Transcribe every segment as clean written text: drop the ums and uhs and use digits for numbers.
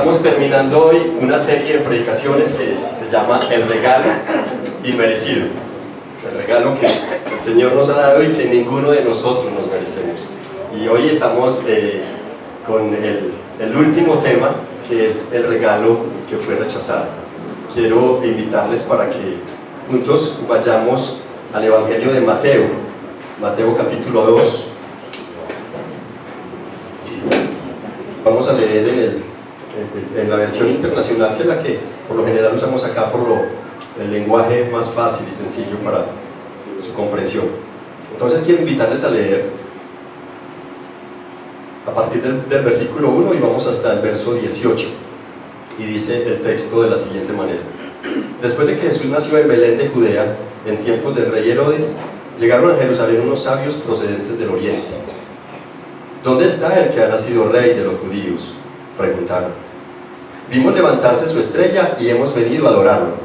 Estamos terminando hoy una serie de predicaciones que se llama El regalo inmerecido. El regalo que el Señor nos ha dado y que ninguno de nosotros nos merecemos. Y hoy estamos con el último tema, que es el regalo que fue rechazado. Quiero invitarles para que juntos vayamos al Evangelio de Mateo, Mateo capítulo 2. Vamos a leer en la versión internacional, que es la que por lo general usamos acá por el lenguaje más fácil y sencillo para su comprensión. Entonces quiero invitarles a leer a partir del versículo 1 y vamos hasta el verso 18, y dice el texto de la siguiente manera: Después de que Jesús nació en Belén de Judea, en tiempos del rey Herodes, llegaron a Jerusalén unos sabios procedentes del oriente. ¿Dónde está el que ha nacido rey de los judíos?, preguntaron. Vimos levantarse su estrella y hemos venido a adorarlo.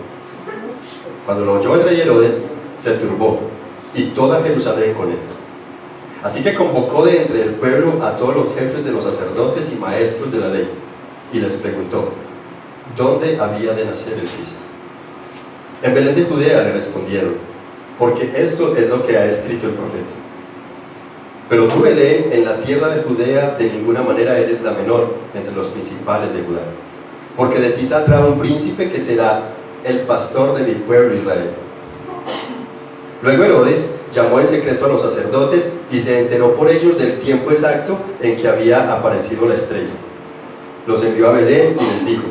Cuando lo oyó el rey Herodes, se turbó, y toda Jerusalén con él. Así que convocó de entre el pueblo a todos los jefes de los sacerdotes y maestros de la ley, y les preguntó: ¿dónde había de nacer el Cristo? En Belén de Judea, le respondieron, porque esto es lo que ha escrito el profeta. Pero tú, Belén, en la tierra de Judea, de ninguna manera eres la menor entre los principales de Judá, porque de ti saldrá un príncipe que será el pastor de mi pueblo Israel. Luego Herodes llamó en secreto a los sacerdotes y se enteró por ellos del tiempo exacto en que había aparecido la estrella. Los envió a Belén y les dijo: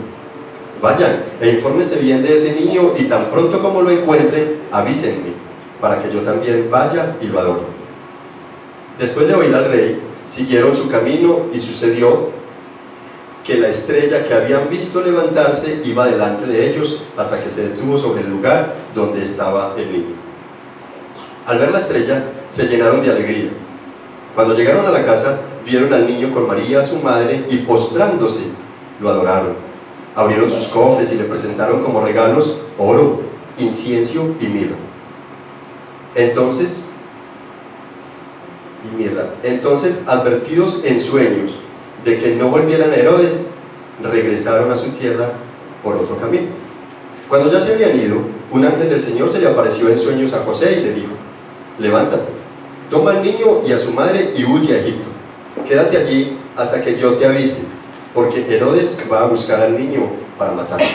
vayan e infórmense bien de ese niño, y tan pronto como lo encuentren, avísenme, para que yo también vaya y lo adore. Después de oír al rey, siguieron su camino, y sucedió que la estrella que habían visto levantarse iba delante de ellos hasta que se detuvo sobre el lugar donde estaba el niño. Al ver la estrella, se llenaron de alegría. Cuando llegaron a la casa, vieron al niño con María, su madre, y postrándose, lo adoraron. Abrieron sus cofres y le presentaron como regalos oro, incienso y mirra. Entonces, advertidos en sueños de que no volvieran a Herodes, regresaron a su tierra por otro camino. Cuando ya se habían ido, un ángel del Señor se le apareció en sueños a José y le dijo: levántate, toma al niño y a su madre y huye a Egipto. Quédate allí hasta que yo te avise, porque Herodes va a buscar al niño para matarlo.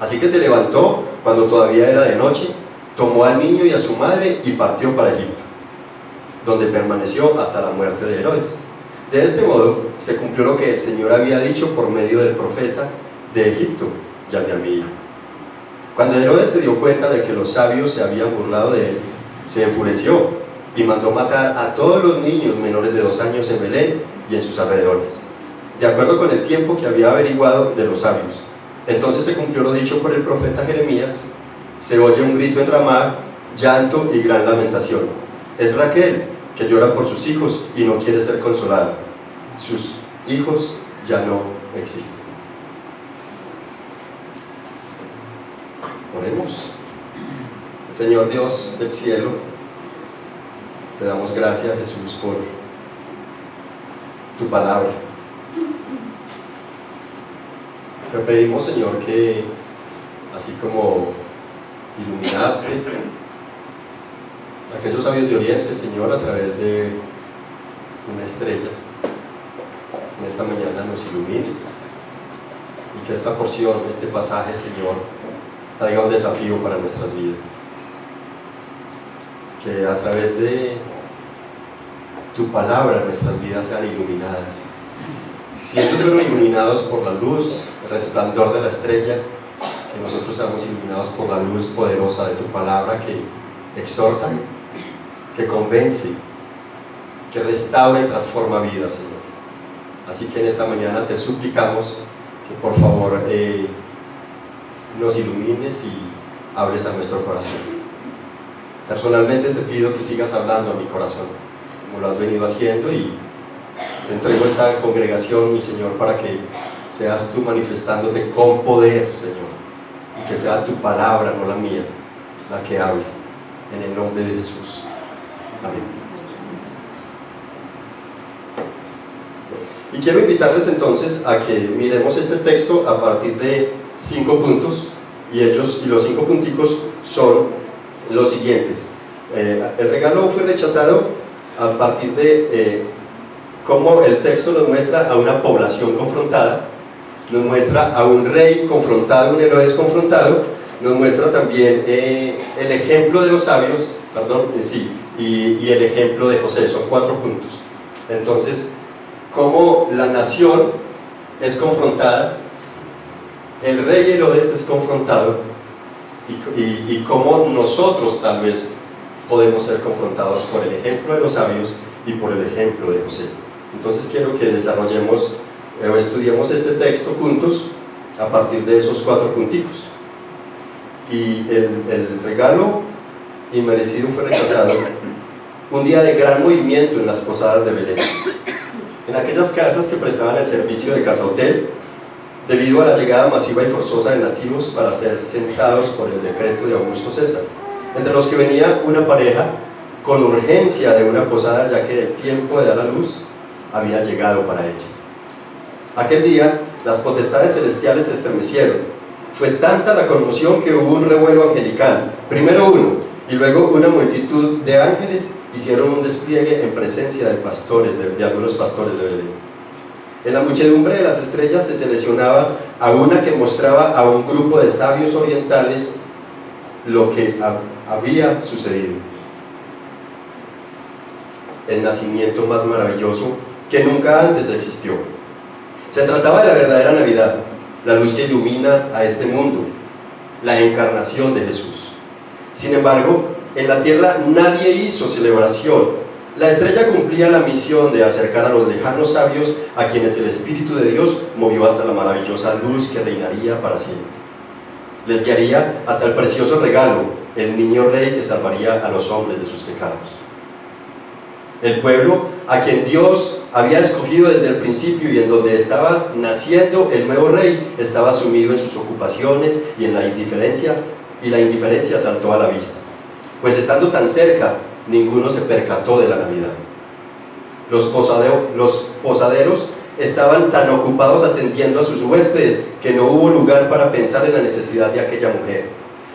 Así que se levantó cuando todavía era de noche, tomó al niño y a su madre y partió para Egipto, donde permaneció hasta la muerte de Herodes. De este modo se cumplió lo que el Señor había dicho por medio del profeta: de Egipto llamé a mi hijo. Cuando Herodes se dio cuenta de que los sabios se habían burlado de él, se enfureció y mandó matar a todos los niños menores de 2 años en Belén y en sus alrededores, de acuerdo con el tiempo que había averiguado de los sabios. Entonces se cumplió lo dicho por el profeta Jeremías: se oye un grito en Ramá, llanto y gran lamentación. Es Raquel, que llora por sus hijos y no quiere ser consolada. Sus hijos ya no existen. Oremos. Señor Dios del cielo, te damos gracias, Jesús, por tu palabra. Te pedimos, Señor, que así como iluminaste a aquellos sabios de Oriente, Señor, a través de una estrella, en esta mañana nos ilumines, y que esta porción, este pasaje, Señor, traiga un desafío para nuestras vidas. Que a través de tu palabra nuestras vidas sean iluminadas. Si ellos fueron iluminados por la luz, el resplandor de la estrella, que nosotros seamos iluminados por la luz poderosa de tu palabra, que exhorta, que convence, que restaura y transforma vidas, Señor. Así que en esta mañana te suplicamos que por favor nos ilumines y hables a nuestro corazón. Personalmente te pido que sigas hablando a mi corazón, como lo has venido haciendo, y te entrego esta congregación, mi Señor, para que seas tú manifestándote con poder, Señor, y que sea tu palabra, no la mía, la que hable, en el nombre de Jesús. Amén. Y quiero invitarles entonces a que miremos este texto a partir de 5 puntos, y los 5 punticos son los siguientes. El regalo fue rechazado a partir de cómo el texto nos muestra a una población confrontada, nos muestra a un rey confrontado, un héroe confrontado, nos muestra también el ejemplo de los sabios, y el ejemplo de José. Son 4 puntos. Entonces, cómo la nación es confrontada, el rey Herodes es confrontado, y cómo nosotros tal vez podemos ser confrontados por el ejemplo de los sabios y por el ejemplo de José. Entonces quiero que desarrollemos o estudiemos este texto juntos a partir de esos 4 punticos. Y el regalo inmerecido fue rechazado. Un día de gran movimiento en las posadas de Belén, en aquellas casas que prestaban el servicio de casa hotel, debido a la llegada masiva y forzosa de nativos para ser censados por el decreto de Augusto César, entre los que venía una pareja con urgencia de una posada, ya que el tiempo de dar a luz había llegado para ella. Aquel día las potestades celestiales se estremecieron. Fue tanta la conmoción que hubo un revuelo angelical. Primero uno, y luego una multitud de ángeles hicieron un despliegue en presencia de pastores, de algunos pastores de Belén. En la muchedumbre de las estrellas se seleccionaba a una que mostraba a un grupo de sabios orientales lo que había sucedido. El nacimiento más maravilloso que nunca antes existió. Se trataba de la verdadera Navidad, la luz que ilumina a este mundo, la encarnación de Jesús. Sin embargo, en la tierra nadie hizo celebración. La estrella cumplía la misión de acercar a los lejanos sabios a quienes el Espíritu de Dios movió hasta la maravillosa luz que reinaría para siempre. Les guiaría hasta el precioso regalo, el niño rey que salvaría a los hombres de sus pecados. El pueblo a quien Dios había escogido desde el principio y en donde estaba naciendo el nuevo rey estaba sumido en sus ocupaciones y en la indiferencia, y la indiferencia saltó a la vista, pues estando tan cerca, ninguno se percató de la Navidad. Los posaderos estaban tan ocupados atendiendo a sus huéspedes que no hubo lugar para pensar en la necesidad de aquella mujer.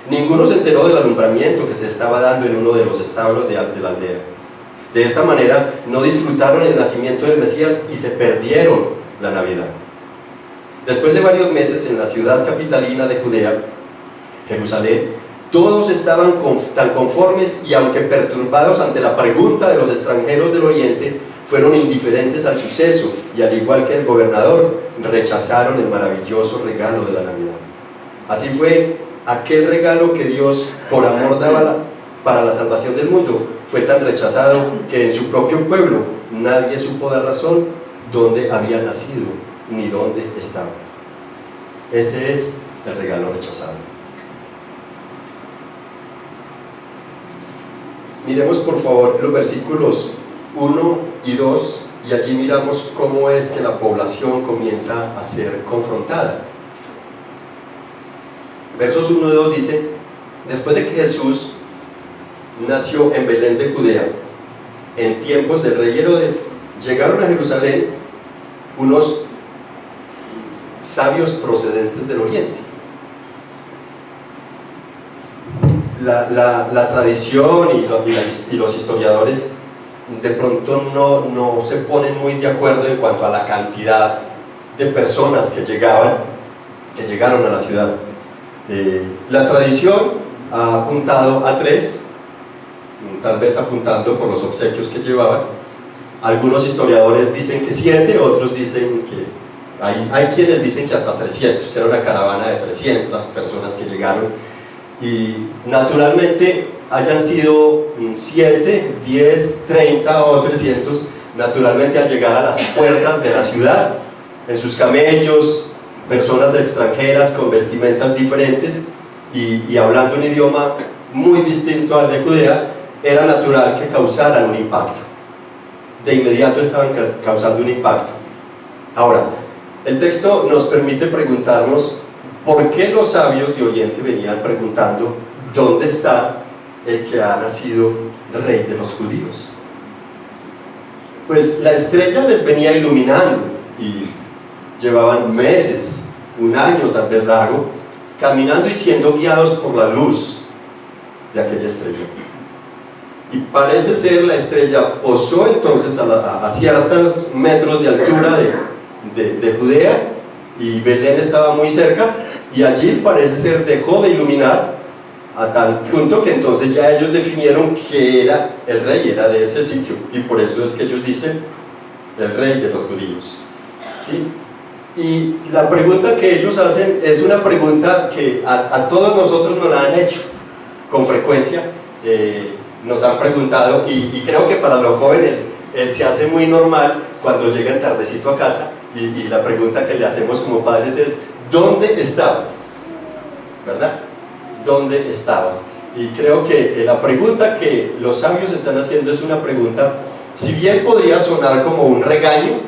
Ninguno se enteró del alumbramiento que se estaba dando en uno de los establos de la aldea. De esta manera no disfrutaron el nacimiento del Mesías y se perdieron la Navidad. Después de varios meses en la ciudad capitalina de Judea, Jerusalén, todos estaban tan conformes y aunque perturbados ante la pregunta de los extranjeros del oriente, fueron indiferentes al suceso y al igual que el gobernador, rechazaron el maravilloso regalo de la Navidad. Así fue aquel regalo que Dios por amor daba para la salvación del mundo, fue tan rechazado que en su propio pueblo nadie supo dar razón dónde había nacido ni dónde estaba. Ese es el regalo rechazado. Miremos por favor los versículos 1 y 2 y allí miramos cómo es que la población comienza a ser confrontada. Versos 1 y 2 dice: después de que Jesús nació en Belén de Judea, en tiempos del rey Herodes, llegaron a Jerusalén unos sabios procedentes del oriente. La tradición y los historiadores de pronto no se ponen muy de acuerdo en cuanto a la cantidad de personas que llegaron a la ciudad. La tradición ha apuntado a 3, tal vez apuntando por los obsequios que llevaban. Algunos historiadores dicen que 7, otros dicen que hay quienes dicen que hasta 300, que era una caravana de 300 personas que llegaron. Y naturalmente hayan sido 7, 10, 30 o 300, naturalmente al llegar a las puertas de la ciudad, en sus camellos, personas extranjeras con vestimentas diferentes y hablando un idioma muy distinto al de Judea, era natural que causaran un impacto. De inmediato estaban causando un impacto. Ahora, el texto nos permite preguntarnos ¿por qué los sabios de Oriente venían preguntando dónde está el que ha nacido rey de los judíos? Pues la estrella les venía iluminando y llevaban meses, un año tal vez largo, caminando y siendo guiados por la luz de aquella estrella. Y parece ser la estrella posó entonces a ciertos metros de altura de Judea, y Belén estaba muy cerca, y allí parece ser dejó de iluminar a tal punto que entonces ya ellos definieron que era el rey, era de ese sitio, y por eso es que ellos dicen el rey de los judíos, ¿sí? Y la pregunta que ellos hacen es una pregunta que a todos nosotros nos la han hecho con frecuencia, nos han preguntado, y creo que para los jóvenes se hace muy normal cuando llegan tardecito a casa, y la pregunta que le hacemos como padres es: ¿dónde estabas? ¿Verdad? ¿Dónde estabas? Y creo que la pregunta que los sabios están haciendo es una pregunta, si bien podría sonar como un regaño,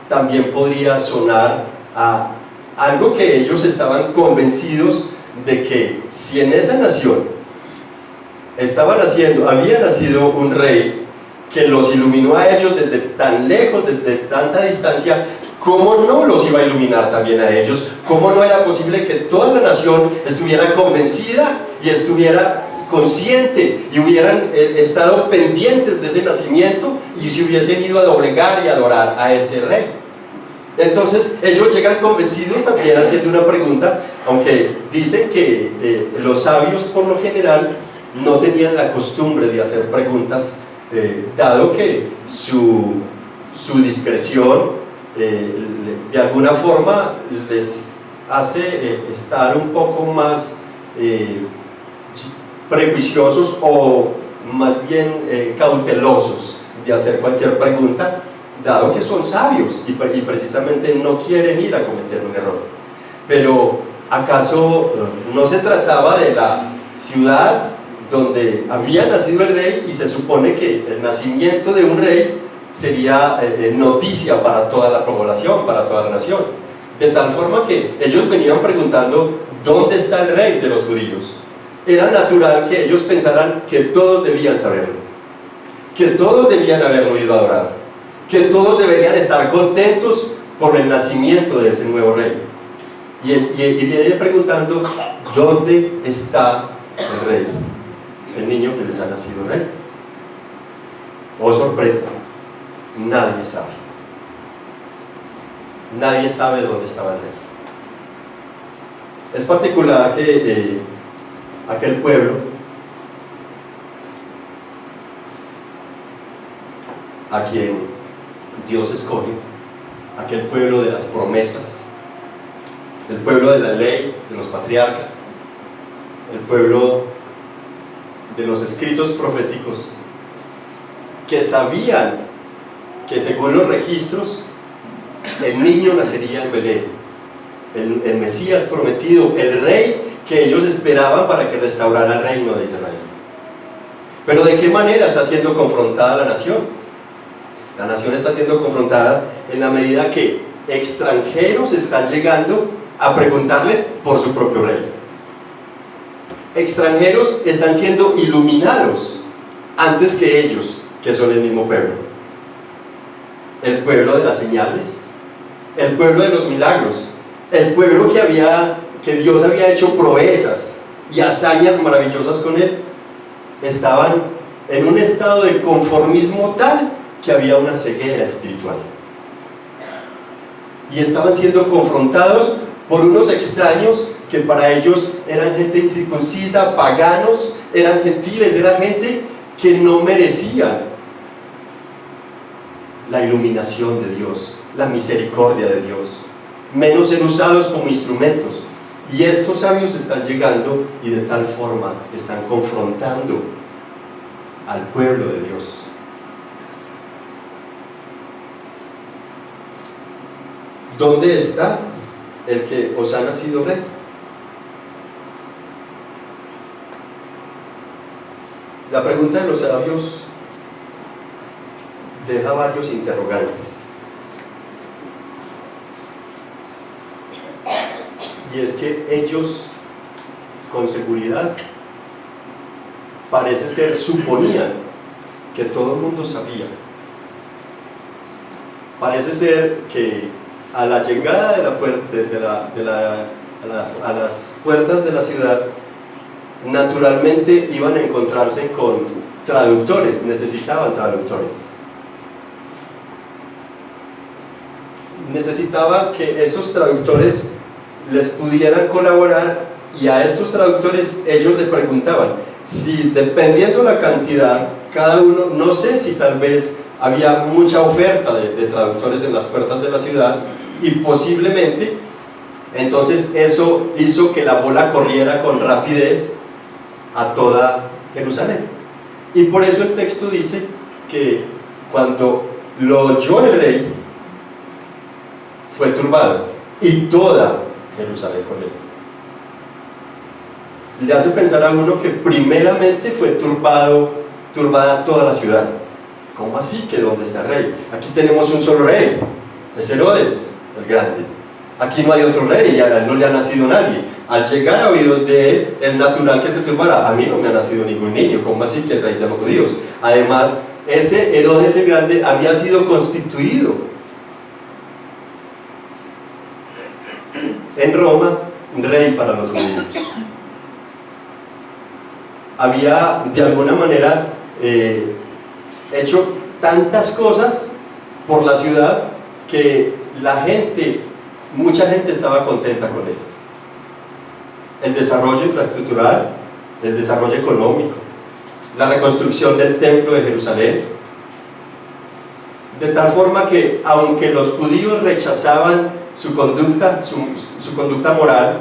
también podría sonar a algo que ellos estaban convencidos de que si en esa nación había nacido un rey que los iluminó a ellos desde tan lejos, desde tanta distancia, ¿cómo no los iba a iluminar también a ellos? ¿Cómo no era posible que toda la nación estuviera convencida y estuviera consciente y hubieran estado pendientes de ese nacimiento y se hubiesen ido a doblegar y adorar a ese rey? Entonces ellos llegan convencidos también haciendo una pregunta, aunque dicen que los sabios por lo general no tenían la costumbre de hacer preguntas, dado que su discreción de alguna forma les hace estar un poco más prejuiciosos, o más bien cautelosos de hacer cualquier pregunta, dado que son sabios y precisamente no quieren ir a cometer un error. Pero ¿acaso no se trataba de la ciudad donde había nacido el rey, y se supone que el nacimiento de un rey sería noticia para toda la población, para toda la nación? De tal forma que ellos venían preguntando: ¿dónde está el rey de los judíos? Era natural que ellos pensaran que todos debían saberlo, que todos debían haberlo ido a adorar, que todos deberían estar contentos por el nacimiento de ese nuevo rey. Y viene preguntando: ¿dónde está el rey? El niño que les ha nacido rey. Oh, sorpresa, nadie sabe. Nadie sabe dónde estaba el rey. Es particular que aquel pueblo, a quien Dios escoge, aquel pueblo de las promesas, el pueblo de la ley, de los patriarcas, el pueblo de los escritos proféticos, que sabían que según los registros el niño nacería en Belén, el Mesías prometido, el rey que ellos esperaban para que restaurara el reino de Israel. Pero ¿de qué manera está siendo confrontada la nación? La nación está siendo confrontada en la medida que extranjeros están llegando a preguntarles por su propio rey. Extranjeros están siendo iluminados antes que ellos, que son el mismo pueblo. El pueblo de las señales, el pueblo de los milagros, el pueblo que Dios había hecho proezas y hazañas maravillosas con él, estaban en un estado de conformismo tal que había una ceguera espiritual. Y estaban siendo confrontados por unos extraños que para ellos eran gente incircuncisa, paganos, eran gentiles, era gente que no merecía la iluminación de Dios, la misericordia de Dios, menos ser usados como instrumentos. Y estos sabios están llegando y de tal forma están confrontando al pueblo de Dios. ¿Dónde está el que os ha nacido rey? La pregunta de los sabios deja varios interrogantes. Y es que ellos, con seguridad, parece ser, suponían que todo el mundo sabía parece ser que a la llegada de a las puertas de la ciudad, naturalmente iban a encontrarse con traductores, necesitaban traductores. Necesitaban que estos traductores les pudieran colaborar, y a estos traductores ellos le preguntaban si, dependiendo la cantidad, cada uno, no sé si tal vez había mucha oferta de traductores en las puertas de la ciudad, y posiblemente entonces eso hizo que la bola corriera con rapidez a toda Jerusalén. Y por eso el texto dice que cuando lo oyó el rey, fue turbado, y toda Jerusalén con él. Le hace pensar a uno que primeramente fue turbada toda la ciudad. ¿Cómo así? ¿Que dónde está el rey? Aquí tenemos un solo rey, es Herodes el grande. Aquí no hay otro rey, y a él no le ha nacido nadie. Al llegar a oídos de él, es natural que se turbara. A mí no me ha nacido ningún niño. ¿Cómo así que el rey de los judíos? Además, ese Herodes el grande había sido constituido en Roma rey para los judíos. Había de alguna manera hecho tantas cosas por la ciudad que mucha gente estaba contenta con él. El desarrollo infraestructural, el desarrollo económico, la reconstrucción del templo de Jerusalén, de tal forma que aunque los judíos rechazaban su conducta moral,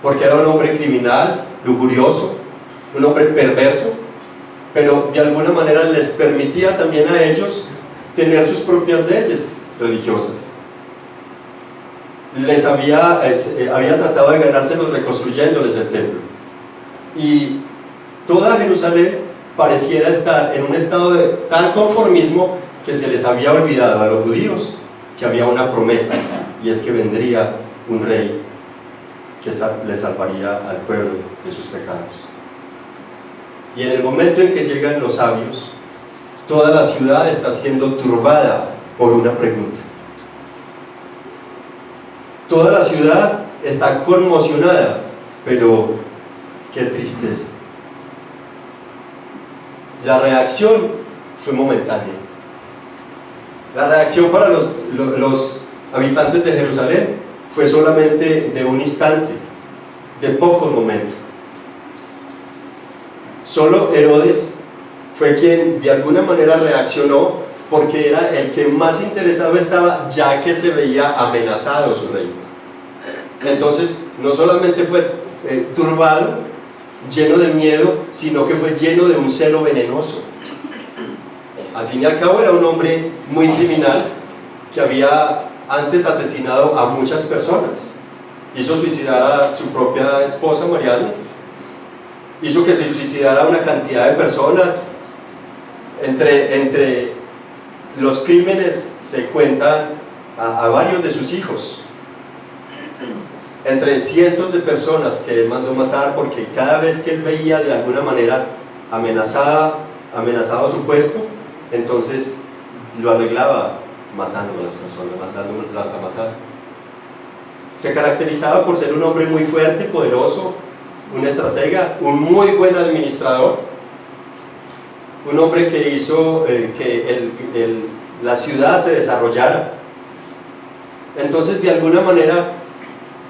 porque era un hombre criminal, lujurioso, un hombre perverso, pero de alguna manera les permitía también a ellos tener sus propias leyes religiosas. Les había tratado de ganárselos reconstruyéndoles el templo, y toda Jerusalén pareciera estar en un estado de tal conformismo que se les había olvidado a los judíos que había una promesa, y es que vendría un rey que les salvaría al pueblo de sus pecados. Y en el momento en que llegan los sabios, toda la ciudad está siendo turbada por una pregunta. Toda la ciudad está conmocionada, pero qué tristeza. La reacción fue momentánea. La reacción para los habitantes de Jerusalén fue solamente de un instante, de pocos momentos. Solo Herodes fue quien de alguna manera reaccionó, porque era el que más interesado estaba, ya que se veía amenazado su reino. Entonces no solamente fue turbado, lleno de miedo, sino que fue lleno de un celo venenoso. Al fin y al cabo era un hombre muy criminal que había antes asesinado a muchas personas. Hizo suicidar a su propia esposa Mariana, hizo que se suicidara una cantidad de personas. Entre los crímenes se cuentan a varios de sus hijos, entre cientos de personas que él mandó matar, porque cada vez que él veía de alguna manera amenazado su puesto, entonces lo arreglaba matando a las personas, mandándolas a matar. Se caracterizaba por ser un hombre muy fuerte, poderoso, un estratega, un muy buen administrador, un hombre que hizo que la ciudad se desarrollara. Entonces de alguna manera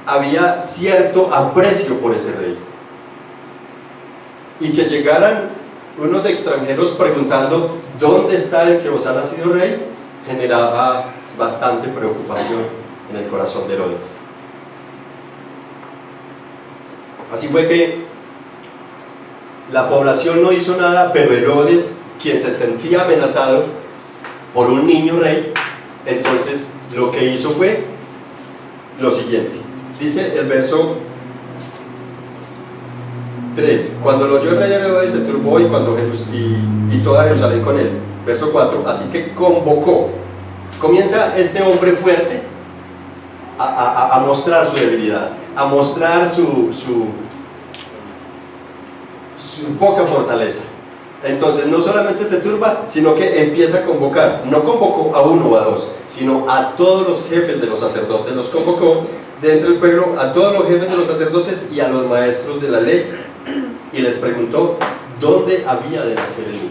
había cierto aprecio por ese rey, y que llegaran unos extranjeros preguntando ¿dónde está el que os ha nacido rey? Generaba bastante preocupación en el corazón de Herodes. Así fue que la población no hizo nada, pero Herodes, quien se sentía amenazado por un niño rey, entonces lo que hizo fue lo siguiente. Dice el verso 3: cuando lo oyó el rey Herodes se turbó, y toda Jerusalén con él. Verso 4: así que convocó. Comienza este hombre fuerte a mostrar su debilidad, a mostrar su poca fortaleza. Entonces no solamente se turba, sino que empieza a convocar. No convocó a uno o a dos, sino a todos los jefes de los sacerdotes. Los convocó dentro del pueblo, a todos los jefes de los sacerdotes y a los maestros de la ley, y les preguntó dónde había de nacer el niño.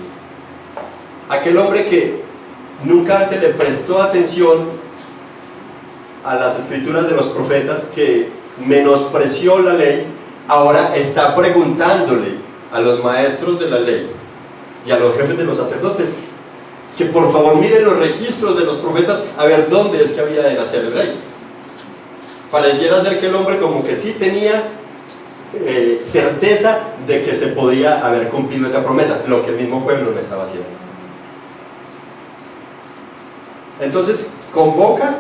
Aquel hombre que nunca antes le prestó atención a las escrituras de los profetas, que menospreció la ley, ahora está preguntándole a los maestros de la ley y a los jefes de los sacerdotes que por favor miren los registros de los profetas a ver dónde es que había de nacer el rey. Pareciera ser que el hombre como que sí tenía certeza de que se podía haber cumplido esa promesa, lo que el mismo pueblo no estaba haciendo. Entonces convoca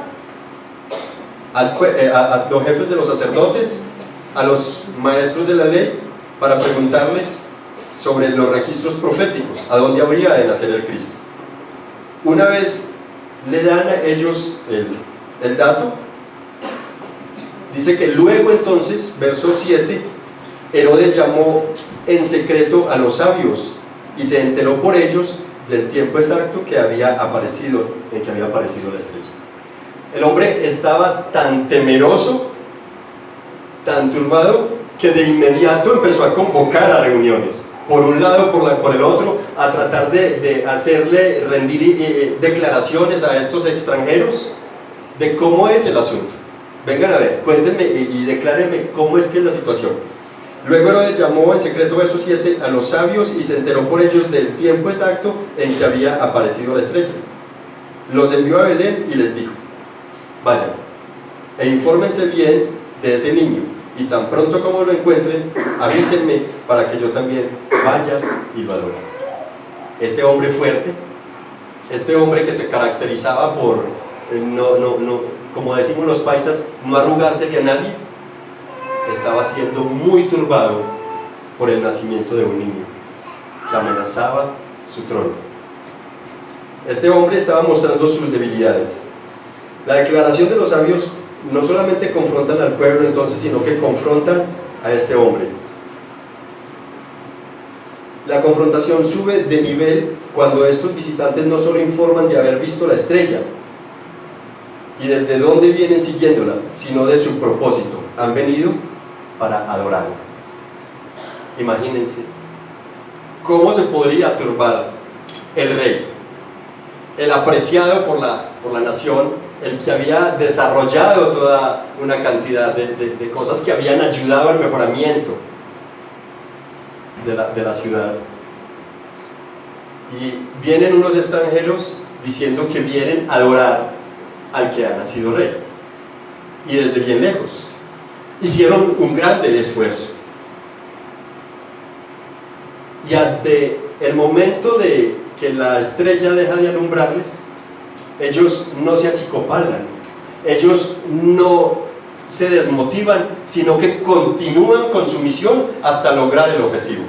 a los jefes de los sacerdotes, a los maestros de la ley, para preguntarles sobre los registros proféticos, a dónde habría de nacer el Cristo. Una vez le dan a ellos el dato, dice que luego entonces, verso 7, Herodes llamó en secreto a los sabios y se enteró por ellos del tiempo exacto en que había aparecido la estrella. El hombre estaba tan temeroso, tan turbado, que de inmediato empezó a convocar a reuniones, por un lado, por el otro, a tratar de hacerle rendir declaraciones a estos extranjeros de cómo es el asunto. Vengan a ver, cuéntenme y declárenme cómo es que es la situación. Luego Herodes llamó en secreto, verso 7, a los sabios y se enteró por ellos del tiempo exacto en que había aparecido la estrella. Los envió a Belén y les dijo: vayan e infórmense bien de ese niño, y tan pronto como lo encuentren, avísenme para que yo también vaya y lo adore. Este hombre fuerte, este hombre que se caracterizaba por, como decimos los paisas, no arrugársele a nadie, estaba siendo muy turbado por el nacimiento de un niño que amenazaba su trono. Este hombre estaba mostrando sus debilidades. La declaración de los sabios no solamente confrontan al pueblo entonces, sino que confrontan a este hombre. La confrontación sube de nivel cuando estos visitantes no solo informan de haber visto la estrella y desde dónde vienen siguiéndola, sino de su propósito. Han venido para adorarla. Imagínense cómo se podría turbar el rey, el apreciado por la nación, el que había desarrollado toda una cantidad de cosas que habían ayudado al mejoramiento de la ciudad. Y vienen unos extranjeros diciendo que vienen a adorar al que ha nacido rey, y desde bien lejos. Hicieron un grande esfuerzo, y ante el momento de que la estrella deja de alumbrarles, ellos no se achicopalan, ellos no se desmotivan, sino que continúan con su misión hasta lograr el objetivo.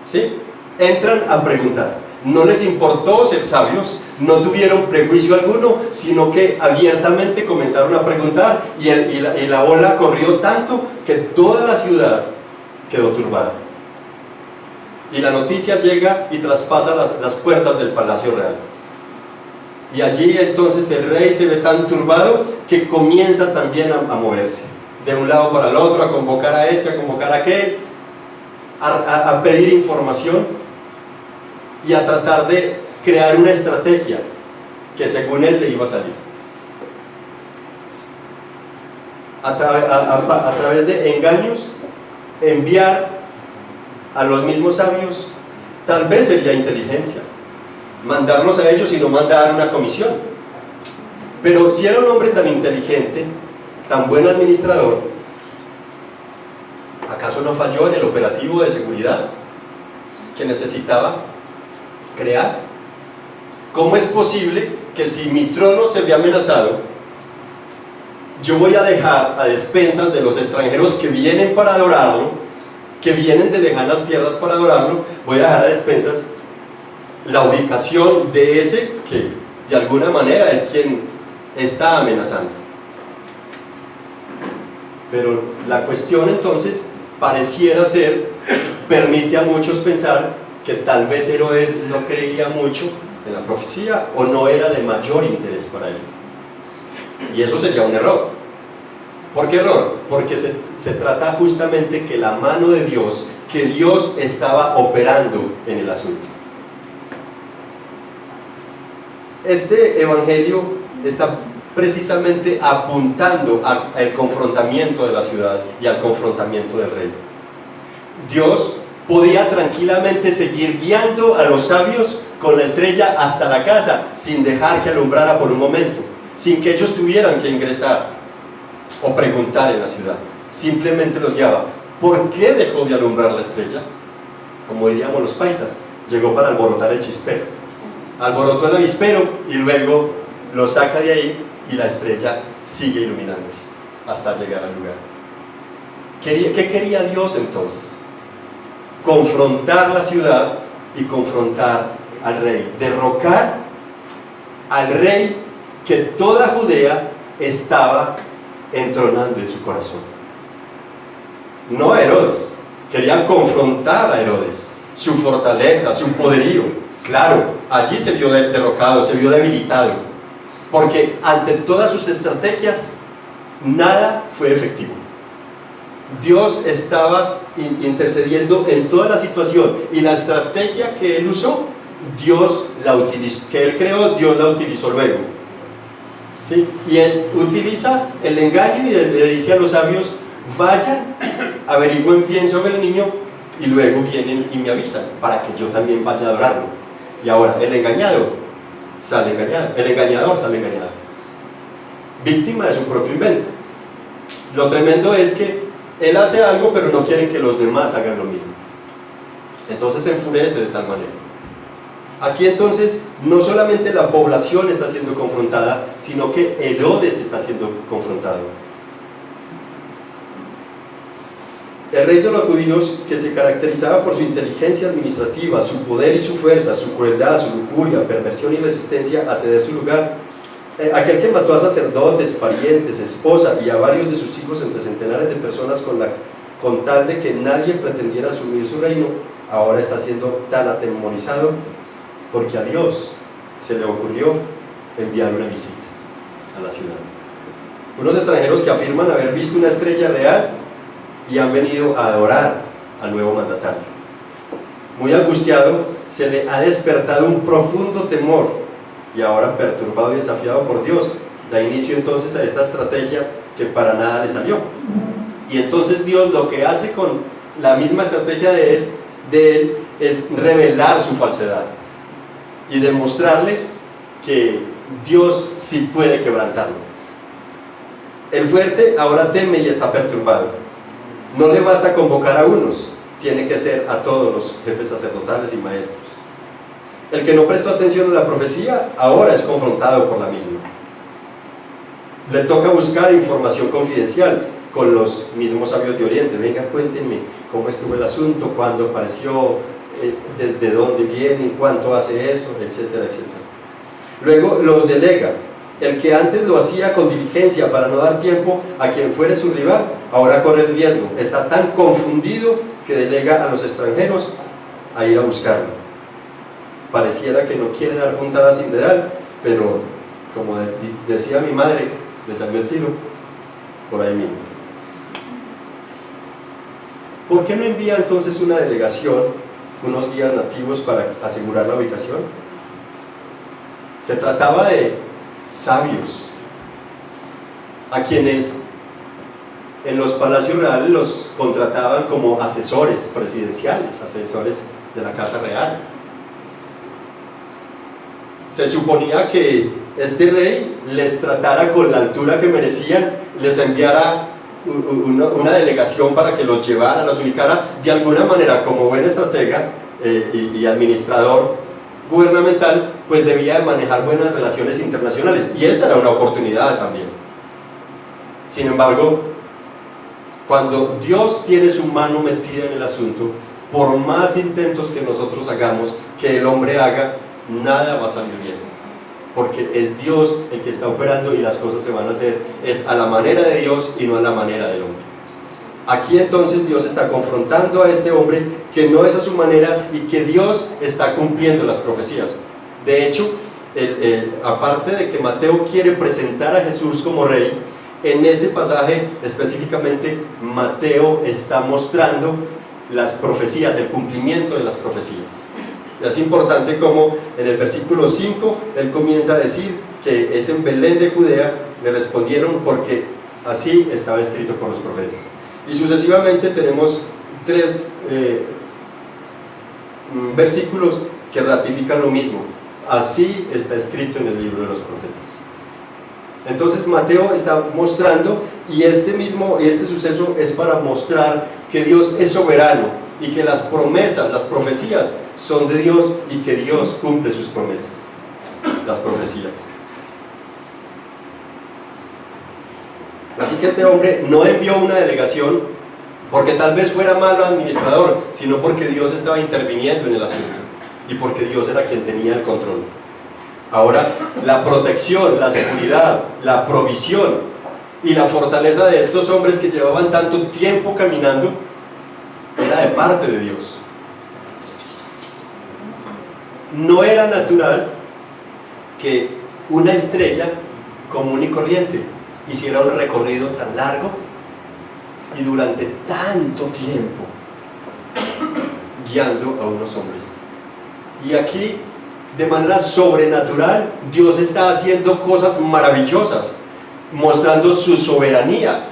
¿Sí? Entran a preguntar. No les importó ser sabios, no tuvieron prejuicio alguno, sino que abiertamente comenzaron a preguntar, y la ola corrió tanto que toda la ciudad quedó turbada. Y la noticia llega y traspasa las puertas del Palacio Real. Y allí entonces el rey se ve tan turbado que comienza también a moverse de un lado para el otro, a convocar a este, a convocar a aquel, a pedir información y a tratar de crear una estrategia que según él le iba a salir. A través de engaños, enviar a los mismos sabios, tal vez sería inteligencia, mandarlos a ellos y no mandar una comisión. Pero si era un hombre tan inteligente, tan buen administrador, ¿acaso no falló en el operativo de seguridad que necesitaba crear? ¿Cómo es posible que si mi trono se ve amenazado, yo voy a dejar a despensas de los extranjeros que vienen para adorarlo, que vienen de lejanas tierras para adorarlo, voy a dejar a despensas la ubicación de ese que de alguna manera es quien está amenazando? Pero la cuestión entonces pareciera ser, permite a muchos pensar que tal vez Herodes no creía mucho en la profecía o no era de mayor interés para él. Y eso sería un error. ¿Por qué error? Porque se trata justamente que la mano de Dios, que Dios estaba operando en el asunto. Este evangelio está precisamente apuntando al confrontamiento de la ciudad y al confrontamiento del rey. Dios podía tranquilamente seguir guiando a los sabios con la estrella hasta la casa sin dejar que alumbrara por un momento, sin que ellos tuvieran que ingresar o preguntar en la ciudad. Simplemente los guiaba. ¿Por qué dejó de alumbrar la estrella? Como diríamos los paisas, llegó para alborotar el chispero. Alborotó el avispero y luego lo saca de ahí y la estrella sigue iluminándoles hasta llegar al lugar. ¿Qué quería Dios entonces? Confrontar la ciudad y confrontar al rey, derrocar al rey que toda Judea estaba entronando en su corazón. No a Herodes, querían confrontar a Herodes, su fortaleza, su poderío. Claro, allí se vio derrocado, se vio debilitado, porque ante todas sus estrategias nada fue efectivo. Dios estaba intercediendo en toda la situación y la estrategia que él usó, Dios la utilizó, que él creó, Dios la utilizó luego. ¿Sí? Y él utiliza el engaño y le dice a los sabios: vayan, averigüen bien sobre el niño y luego vienen y me avisan para que yo también vaya a adorarlo. Y ahora el engañado sale engañado, el engañador sale engañado, víctima de su propio invento. Lo tremendo es que él hace algo pero no quieren que los demás hagan lo mismo, entonces se enfurece de tal manera. Aquí entonces no solamente la población está siendo confrontada, sino que Herodes está siendo confrontado. El rey de los judíos, que se caracterizaba por su inteligencia administrativa, su poder y su fuerza, su crueldad, su lujuria, perversión y resistencia a ceder su lugar, aquel que mató a sacerdotes, parientes, esposa y a varios de sus hijos entre centenares de personas con tal de que nadie pretendiera asumir su reino, ahora está siendo tan atemorizado porque a Dios se le ocurrió enviar una visita a la ciudad. Unos extranjeros que afirman haber visto una estrella real y han venido a adorar al nuevo mandatario. Muy angustiado, se le ha despertado un profundo temor y ahora, perturbado y desafiado por Dios, da inicio entonces a esta estrategia que para nada le salió. Y entonces Dios lo que hace con la misma estrategia de él es revelar su falsedad y demostrarle que Dios sí puede quebrantarlo. El fuerte ahora teme y está perturbado. No le basta convocar a unos, tiene que ser a todos los jefes sacerdotales y maestros. El que no prestó atención a la profecía, ahora es confrontado por la misma. Le toca buscar información confidencial con los mismos sabios de Oriente. Venga, cuéntenme cómo estuvo el asunto, cuándo apareció, desde dónde viene, cuánto hace eso, etcétera, etcétera. Luego los delega. El que antes lo hacía con diligencia para no dar tiempo a quien fuera su rival, ahora corre el riesgo. Está tan confundido que delega a los extranjeros a ir a buscarlo. Pareciera que no quiere dar puntada sin dedal, pero como decía mi madre, le salió el tiro por ahí mismo. ¿Por qué no envía entonces una delegación, unos guías nativos para asegurar la ubicación? Se trataba de sabios, a quienes en los palacios reales los contrataban como asesores presidenciales, asesores de la casa real. Se suponía que este rey les tratara con la altura que merecían, les enviara una delegación para que los llevara, los ubicara de alguna manera. Como buen estratega y administrador gubernamental, pues debía de manejar buenas relaciones internacionales, y esta era una oportunidad también. Sin embargo, cuando Dios tiene su mano metida en el asunto, por más intentos que nosotros hagamos, que el hombre haga, nada va a salir bien, porque es Dios el que está operando y las cosas se van a hacer es a la manera de Dios y no a la manera del hombre. Aquí entonces Dios está confrontando a este hombre que no es a su manera y que Dios está cumpliendo las profecías. De hecho, aparte de que Mateo quiere presentar a Jesús como rey, en este pasaje específicamente Mateo está mostrando las profecías, el cumplimiento de las profecías. Es importante como en el versículo 5 él comienza a decir que es en Belén de Judea, le respondieron porque así estaba escrito por los profetas. Y sucesivamente tenemos 3 versículos que ratifican lo mismo. Así está escrito en el libro de los profetas. Entonces Mateo está mostrando, y este suceso es para mostrar que Dios es soberano y que las promesas, las profecías son de Dios y que Dios cumple sus promesas, las profecías. Así que este hombre no envió una delegación porque tal vez fuera malo administrador, sino porque Dios estaba interviniendo en el asunto y porque Dios era quien tenía el control. Ahora, la protección, la seguridad, la provisión y la fortaleza de estos hombres que llevaban tanto tiempo caminando era de parte de Dios. No era natural que una estrella común y corriente hiciera un recorrido tan largo y durante tanto tiempo guiando a unos hombres. Y aquí, de manera sobrenatural, Dios está haciendo cosas maravillosas, mostrando su soberanía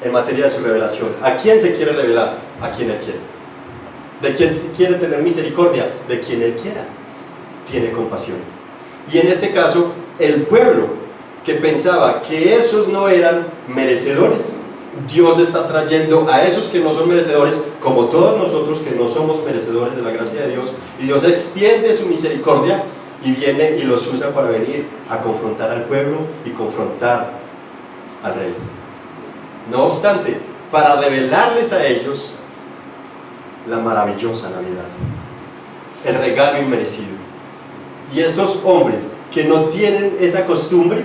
en materia de su revelación. ¿A quién se quiere revelar? A quien Él quiere. ¿De quién quiere tener misericordia? De quien Él quiera. Tiene compasión. Y en este caso, el pueblo que pensaba que esos no eran merecedores, Dios está trayendo a esos que no son merecedores, como todos nosotros que no somos merecedores de la gracia de Dios, y Dios extiende su misericordia y viene y los usa para venir a confrontar al pueblo y confrontar al rey. No obstante, para revelarles a ellos la maravillosa Navidad, el regalo inmerecido. Y estos hombres que no tienen esa costumbre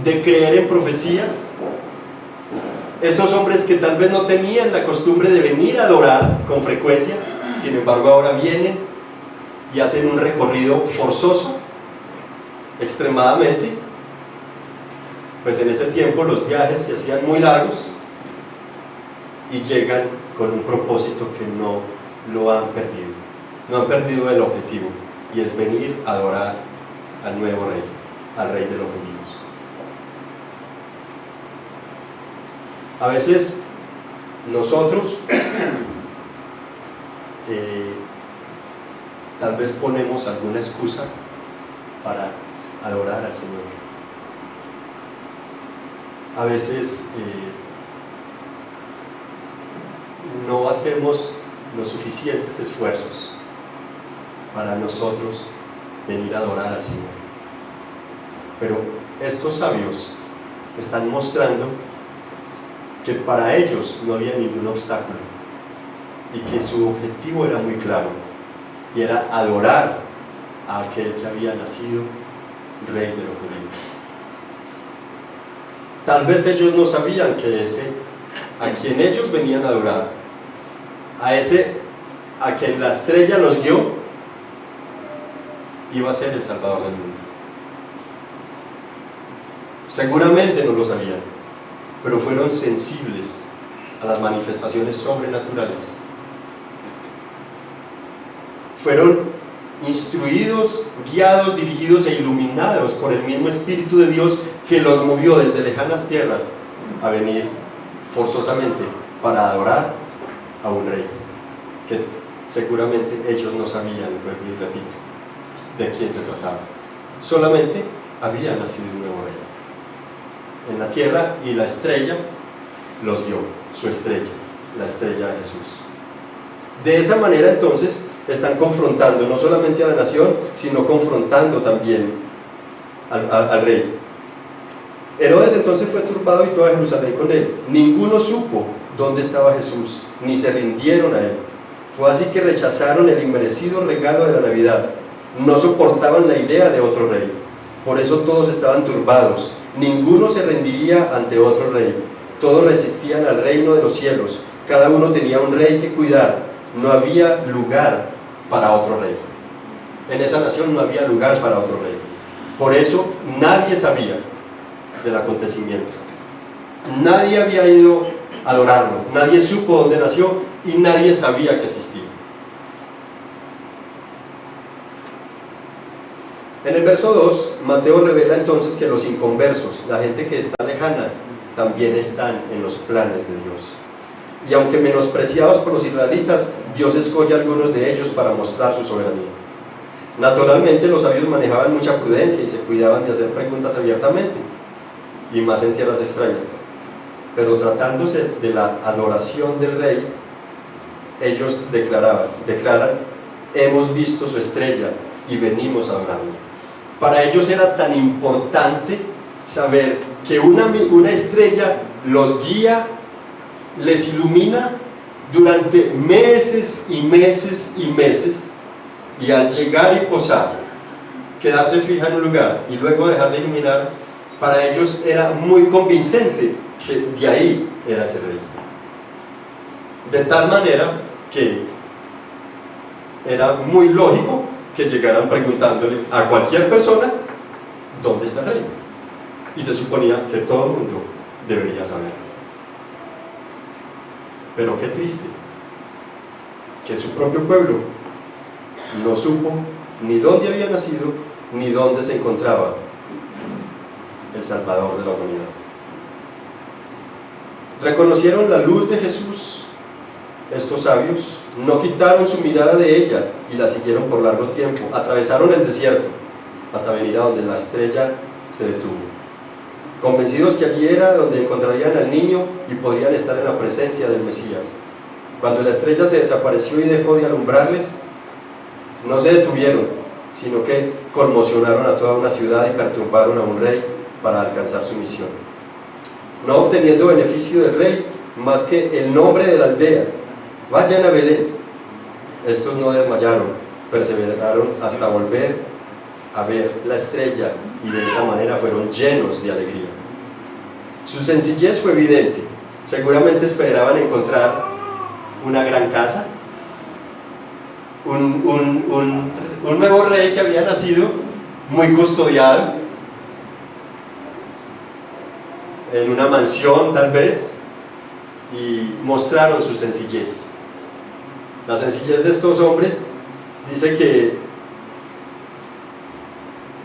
de creer en profecías, estos hombres que tal vez no tenían la costumbre de venir a adorar con frecuencia, sin embargo ahora vienen y hacen un recorrido forzoso, extremadamente, pues en ese tiempo los viajes se hacían muy largos y llegan con un propósito que no lo han perdido, no han perdido el objetivo, y es venir a adorar al nuevo rey, al rey de los judíos. A veces nosotros tal vez ponemos alguna excusa para adorar al Señor. A veces no hacemos los suficientes esfuerzos para nosotros venir a adorar al Señor. Pero estos sabios están mostrando que para ellos no había ningún obstáculo y que su objetivo era muy claro, y era adorar a aquel que había nacido rey de los judíos. Tal vez ellos no sabían que ese a quien ellos venían a adorar, a quien la estrella los guió, iba a ser el Salvador del mundo. Seguramente no lo sabían, pero fueron sensibles a las manifestaciones sobrenaturales. Fueron instruidos, guiados, dirigidos e iluminados por el mismo Espíritu de Dios que los movió desde lejanas tierras a venir forzosamente para adorar a un rey que seguramente ellos no sabían, y repito, de quién se trataba. Solamente había nacido un nuevo rey en la tierra, y la estrella los guió, su estrella, la estrella de Jesús. De esa manera entonces están confrontando no solamente a la nación, sino confrontando también al rey. Herodes entonces fue turbado y toda Jerusalén con él. Ninguno supo dónde estaba Jesús, ni se rindieron a él. Fue así que rechazaron el inmerecido regalo de la Navidad. No soportaban la idea de otro rey. Por eso todos estaban turbados. Ninguno se rendiría ante otro rey. Todos resistían al reino de los cielos. Cada uno tenía un rey que cuidar. No había lugar para otro rey. En esa nación no había lugar para otro rey. Por eso nadie sabía del acontecimiento. Nadie había ido a adorarlo. Nadie supo dónde nació y nadie sabía que existía. En el verso 2, Mateo revela entonces que los inconversos, la gente que está lejana, también están en los planes de Dios. Y aunque menospreciados por los israelitas, Dios escoge a algunos de ellos para mostrar su soberanía. Naturalmente los sabios manejaban mucha prudencia y se cuidaban de hacer preguntas abiertamente, y más en tierras extrañas. Pero tratándose de la adoración del rey, ellos declaran, hemos visto su estrella y venimos a adorarlo. Para ellos era tan importante saber que una estrella los guía, les ilumina durante meses y meses y meses, y al llegar y posar, quedarse fija en un lugar y luego dejar de iluminar, para ellos era muy convincente que de ahí era ese rey. De tal manera que era muy lógico que llegaran preguntándole a cualquier persona dónde está el rey, y se suponía que todo el mundo debería saber. Pero qué triste que su propio pueblo no supo ni dónde había nacido ni dónde se encontraba el Salvador de la humanidad. Reconocieron la luz de Jesús. Estos sabios no quitaron su mirada de ella y la siguieron por largo tiempo. Atravesaron el desierto hasta venir a donde la estrella se detuvo, convencidos que allí era donde encontrarían al niño y podrían estar en la presencia del Mesías. Cuando la estrella se desapareció y dejó de alumbrarles, no se detuvieron, sino que conmocionaron a toda una ciudad y perturbaron a un rey para alcanzar su misión, no obteniendo beneficio del rey más que el nombre de la aldea. Vayan a Belén. Estos no desmayaron, perseveraron hasta volver a ver la estrella, y de esa manera fueron llenos de alegría. Su sencillez fue evidente. Seguramente esperaban encontrar una gran casa, un nuevo rey que había nacido, muy custodiado, en una mansión tal vez, y mostraron su sencillez. La sencillez de estos hombres dice que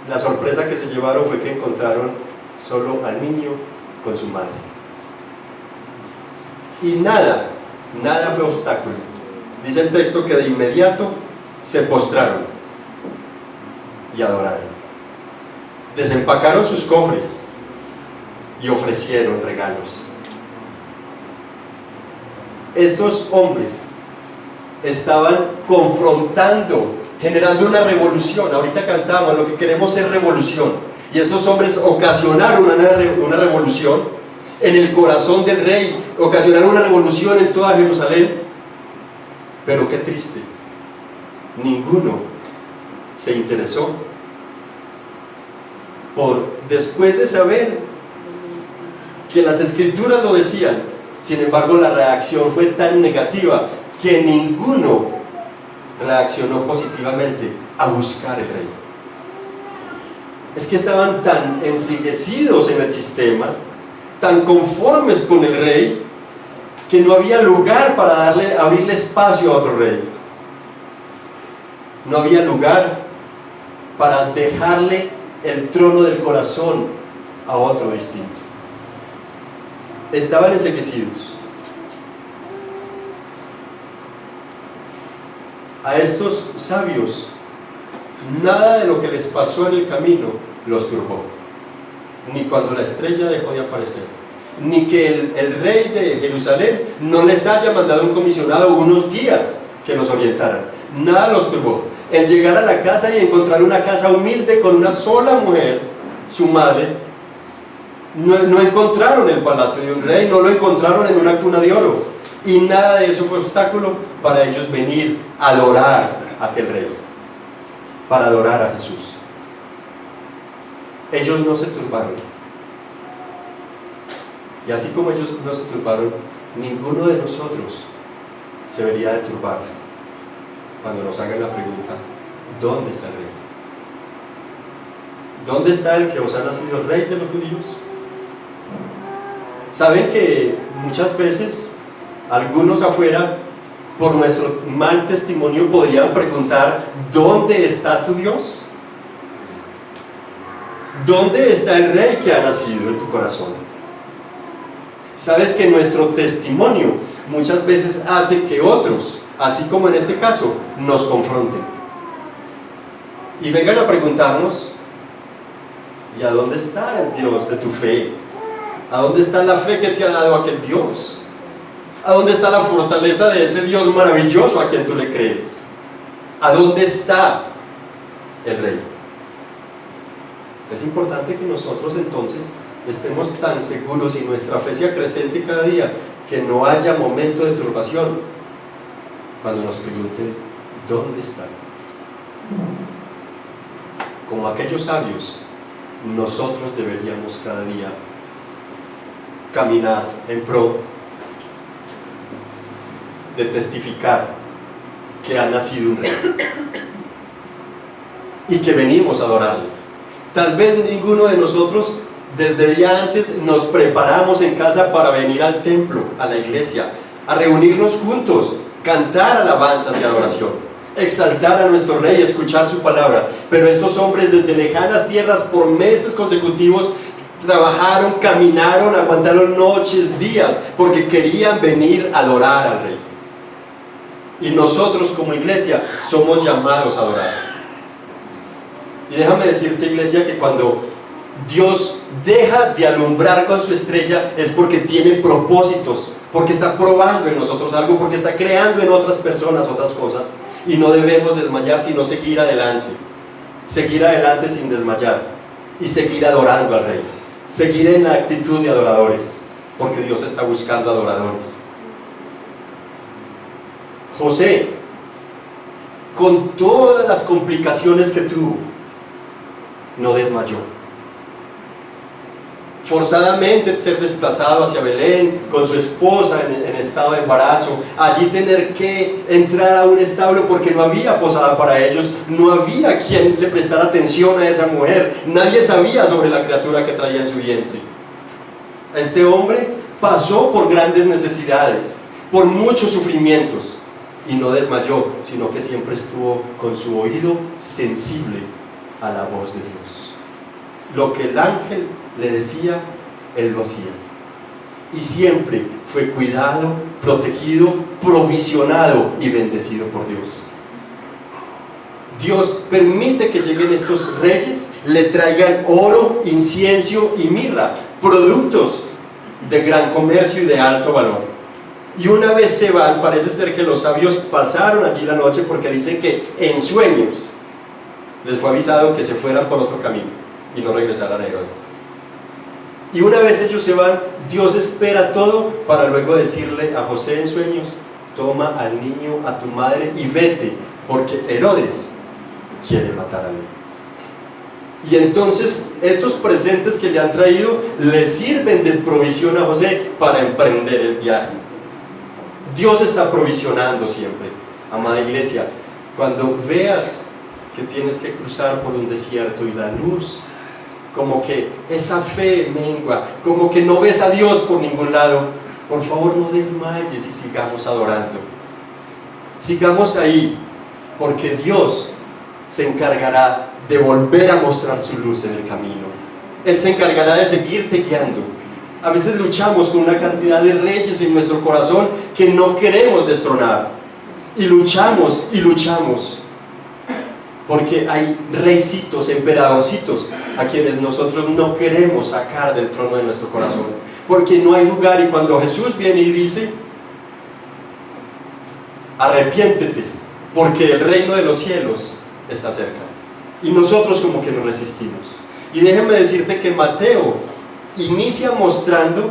la sorpresa que se llevaron fue que encontraron solo al niño con su madre. Y nada fue obstáculo. Dice el texto que de inmediato se postraron y adoraron. Desempacaron sus cofres y ofrecieron regalos. Estos hombres estaban confrontando, generando una revolución. Ahorita cantamos, lo que queremos es revolución, y estos hombres ocasionaron una revolución en el corazón del rey, ocasionaron una revolución en toda Jerusalén. Pero qué triste, ninguno se interesó después de saber que las escrituras lo decían. Sin embargo, la reacción fue tan negativa que ninguno reaccionó positivamente a buscar el rey. Es que estaban tan ensimismados en el sistema, tan conformes con el rey, que no había lugar para abrirle espacio a otro rey. No había lugar para dejarle el trono del corazón a otro distinto. Estaban enceguecidos. A estos sabios, nada de lo que les pasó en el camino los turbó, ni cuando la estrella dejó de aparecer, ni que el rey de Jerusalén no les haya mandado un comisionado o unos guías que los orientaran. Nada los turbó. El llegar a la casa y encontrar una casa humilde con una sola mujer, su madre, no encontraron el palacio de un rey, no lo encontraron en una cuna de oro, y nada de eso fue obstáculo para ellos venir a adorar a aquel rey, para adorar a Jesús. Ellos no se turbaron. Y así como ellos no se turbaron, ninguno de nosotros se debería de turbar cuando nos hagan la pregunta: ¿dónde está el rey? ¿Dónde está el que os ha nacido rey de los judíos? ¿Saben que muchas veces algunos afuera, por nuestro mal testimonio, podrían preguntar: ¿dónde está tu Dios? ¿Dónde está el rey que ha nacido en tu corazón? ¿Sabes que nuestro testimonio muchas veces hace que otros, así como en este caso, nos confronten y vengan a preguntarnos: ¿y a dónde está el Dios de tu fe? ¿A dónde está la fe que te ha dado aquel Dios? ¿A dónde está la fortaleza de ese Dios maravilloso a quien tú le crees? ¿A dónde está el rey? Es importante que nosotros entonces estemos tan seguros y nuestra fe sea creciente cada día, que no haya momento de turbación cuando nos pregunten: ¿dónde está? Como aquellos sabios, nosotros deberíamos cada día caminar en pro de testificar que ha nacido un rey y que venimos a adorarle. Tal vez ninguno de nosotros desde día antes nos preparamos en casa para venir al templo, a la iglesia, a reunirnos juntos, cantar alabanzas y adoración, exaltar a nuestro rey, escuchar su palabra. Pero estos hombres desde lejanas tierras por meses consecutivos trabajaron, caminaron, aguantaron noches, días, porque querían venir a adorar al rey. Y nosotros como iglesia somos llamados a adorar. Y déjame decirte, iglesia, que cuando Dios deja de alumbrar con su estrella es porque tiene propósitos, porque está probando en nosotros algo, porque está creando en otras personas otras cosas. Y no debemos desmayar, sino seguir adelante sin desmayar y seguir adorando al rey, seguir en la actitud de adoradores, porque Dios está buscando adoradores. José, con todas las complicaciones que tuvo, no desmayó. Forzadamente ser desplazado hacia Belén con su esposa en estado de embarazo, allí tener que entrar a un establo porque no había posada para ellos, no había quien le prestara atención a esa mujer, nadie sabía sobre la criatura que traía en su vientre. Este hombre pasó por grandes necesidades, por muchos sufrimientos, y no desmayó, sino que siempre estuvo con su oído sensible a la voz de Dios. Lo que el ángel le decía, él lo hacía. Y siempre fue cuidado, protegido, provisionado y bendecido por Dios. Dios permite que lleguen estos reyes, le traigan oro, incienso y mirra, productos de gran comercio y de alto valor. Y una vez se van, parece ser que los sabios pasaron allí la noche, porque dicen que en sueños les fue avisado que se fueran por otro camino y no regresaran a Herodes. Y una vez ellos se van, Dios espera todo para luego decirle a José en sueños: toma al niño, a tu madre y vete, porque Herodes quiere matar al niño. Y entonces estos presentes que le han traído le sirven de provisión a José para emprender el viaje. Dios está provisionando siempre, amada iglesia. Cuando veas que tienes que cruzar por un desierto y la luz, como que esa fe mengua, como que no ves a Dios por ningún lado, por favor no desmayes y sigamos adorando. Sigamos ahí, porque Dios se encargará de volver a mostrar su luz en el camino. Él se encargará de seguirte guiando. A veces luchamos con una cantidad de reyes en nuestro corazón que no queremos destronar. Y luchamos, porque hay reycitos, emperadorcitos, a quienes nosotros no queremos sacar del trono de nuestro corazón. Porque no hay lugar, y cuando Jesús viene y dice: arrepiéntete, porque el reino de los cielos está cerca. Y nosotros como que nos resistimos. Y déjenme decirte que Mateo inicia mostrando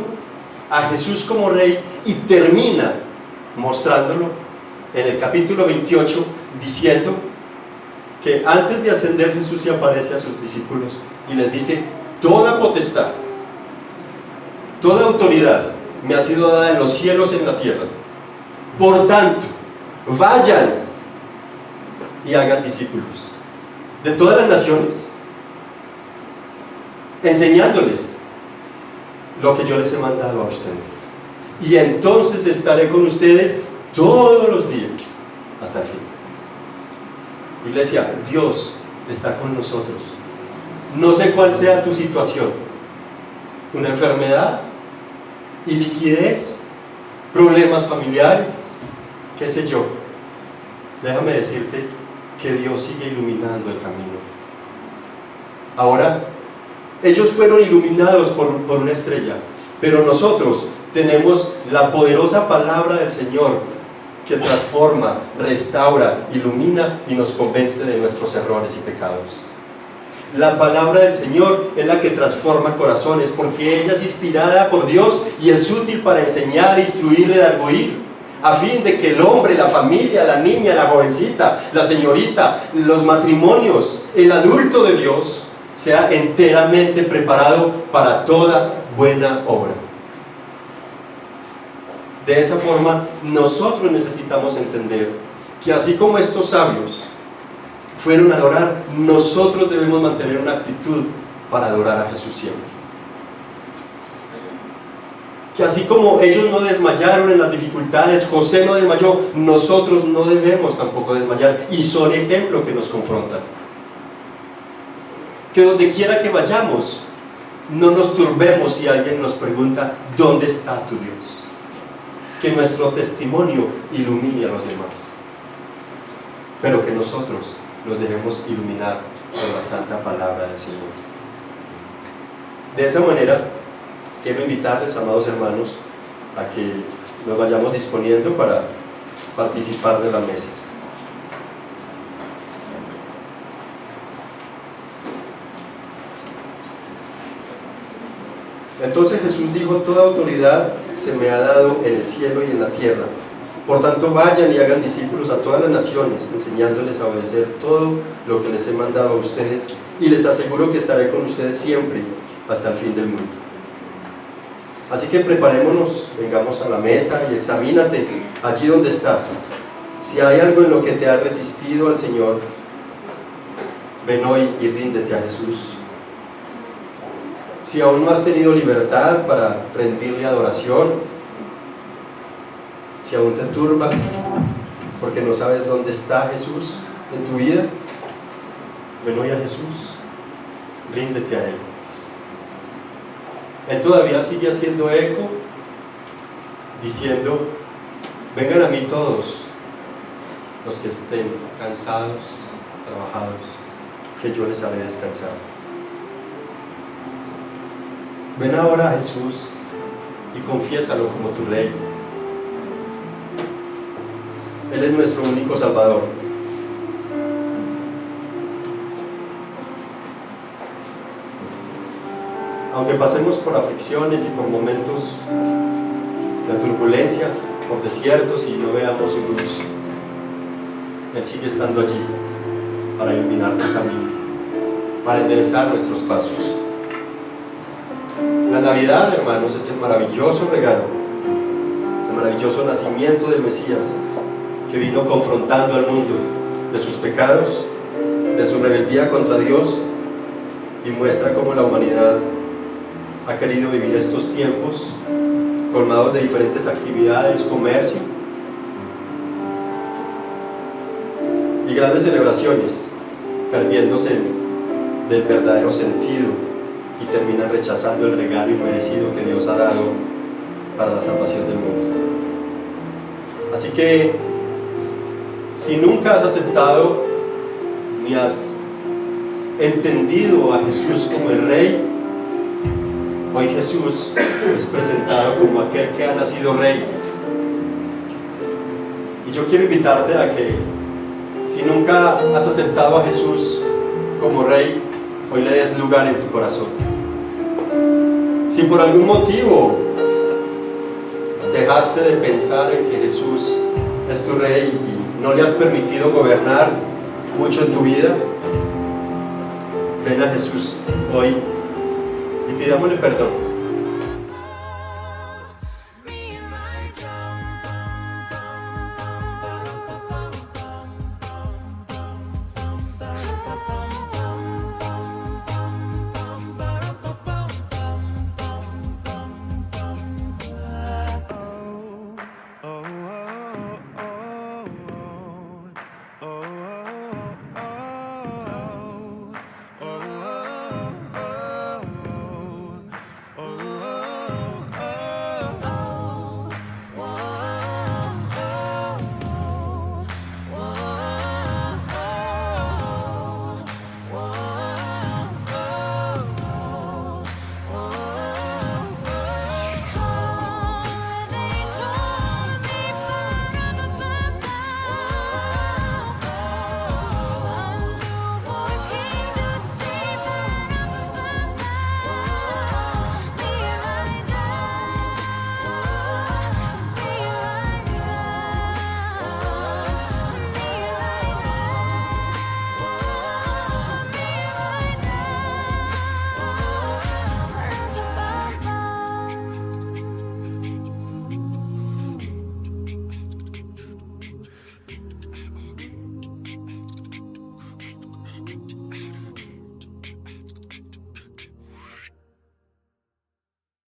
a Jesús como rey y termina mostrándolo en el capítulo 28, diciendo que antes de ascender Jesús se aparece a sus discípulos y les dice: toda potestad toda autoridad me ha sido dada en los cielos y en la tierra. Por tanto, vayan y hagan discípulos de todas las naciones, enseñándoles lo que yo les he mandado a ustedes. Y entonces estaré con ustedes todos los días hasta el fin. Iglesia, Dios está con nosotros. No sé cuál sea tu situación: una enfermedad, iliquidez, problemas familiares, qué sé yo. Déjame decirte que Dios sigue iluminando el camino. Ahora, ellos fueron iluminados por una estrella, pero nosotros tenemos la poderosa palabra del Señor que transforma, restaura, ilumina y nos convence de nuestros errores y pecados. La palabra del Señor es la que transforma corazones, porque ella es inspirada por Dios y es útil para enseñar, instruir, redarguir, a fin de que el hombre, la familia, la niña, la jovencita, la señorita, los matrimonios, el adulto de Dios sea enteramente preparado para toda buena obra. De esa forma, nosotros necesitamos entender que así como estos sabios fueron a adorar, nosotros debemos mantener una actitud para adorar a Jesús siempre. Que así como ellos no desmayaron en las dificultades, José no desmayó, nosotros no debemos tampoco desmayar, y son ejemplos que nos confrontan. Que donde quiera que vayamos, no nos turbemos si alguien nos pregunta: ¿dónde está tu Dios? Que nuestro testimonio ilumine a los demás, pero que nosotros nos dejemos iluminar por la santa palabra del Señor. De esa manera, quiero invitarles, amados hermanos, a que nos vayamos disponiendo para participar de la mesa. Entonces Jesús dijo: toda autoridad se me ha dado en el cielo y en la tierra. Por tanto, vayan y hagan discípulos a todas las naciones, enseñándoles a obedecer todo lo que les he mandado a ustedes, y les aseguro que estaré con ustedes siempre, hasta el fin del mundo. Así que preparémonos, vengamos a la mesa y examínate allí donde estás. Si hay algo en lo que te has resistido al Señor, ven hoy y ríndete a Jesús. Si aún no has tenido libertad para rendirle adoración, si aún te turbas porque no sabes dónde está Jesús en tu vida, ven hoy a Jesús, ríndete a Él. Él todavía sigue haciendo eco, diciendo: vengan a mí todos los que estén cansados, trabajados, que yo les haré descansar. Ven ahora a Jesús y confiésalo como tu Rey. Él es nuestro único Salvador. Aunque pasemos por aflicciones y por momentos de turbulencia, por desiertos y no veamos su luz, Él sigue estando allí para iluminar tu camino, para enderezar nuestros pasos. La Navidad, hermanos, es el maravilloso regalo, el maravilloso nacimiento del Mesías, que vino confrontando al mundo de sus pecados, de su rebeldía contra Dios, y muestra cómo la humanidad ha querido vivir estos tiempos colmados de diferentes actividades, comercio y grandes celebraciones, perdiéndose del verdadero sentido, y terminan rechazando el regalo inmerecido que Dios ha dado para la salvación del mundo. Así que, si nunca has aceptado ni has entendido a Jesús como el Rey, hoy Jesús es presentado como aquel que ha nacido Rey. Y yo quiero invitarte a que, si nunca has aceptado a Jesús como Rey, hoy le des lugar en tu corazón. Si por algún motivo dejaste de pensar en que Jesús es tu Rey y no le has permitido gobernar mucho en tu vida, ven a Jesús hoy y pidámosle perdón.